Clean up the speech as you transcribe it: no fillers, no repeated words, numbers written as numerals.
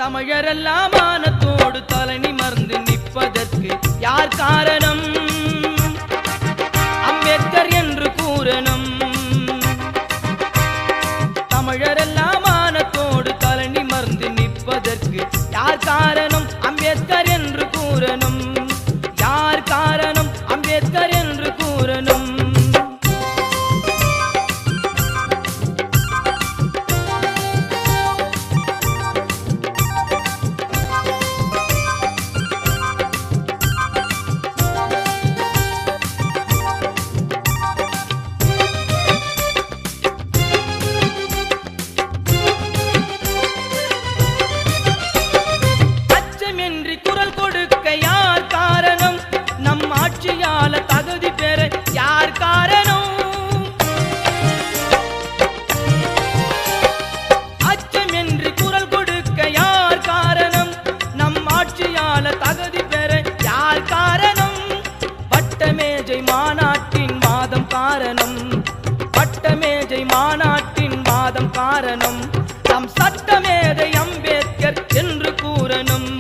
தமிழரெல்லாம் மானத்தோடு தலை நிமிர்ந்து நிற்பதற்கு யார் காரணம்? அம்பேத்கர் என்று கூறணும். தமிழரெல்லாம் மானத்தோடு தலை நிமிர்ந்து நிற்பதற்கு யார் காரணம்? அம்பேத்கர் என்று கூறணும். யார் காரணம்? அம்பேத்கர் என்று கூறணும். ஆட்சியால தகுதி பெற யார் காரணம்? அச்சமின்றி குரல் கொடுக்க யார் காரணம்? நம் ஆட்சியால தகுதி பெற யார் காரணம்? பட்டமேஜை மாநாட்டின் வாதம் காரணம். பட்டமேஜை மாநாட்டின் வாதம் காரணம். நம் சட்டமேதை அம்பேத்கர் என்று கூறணும்.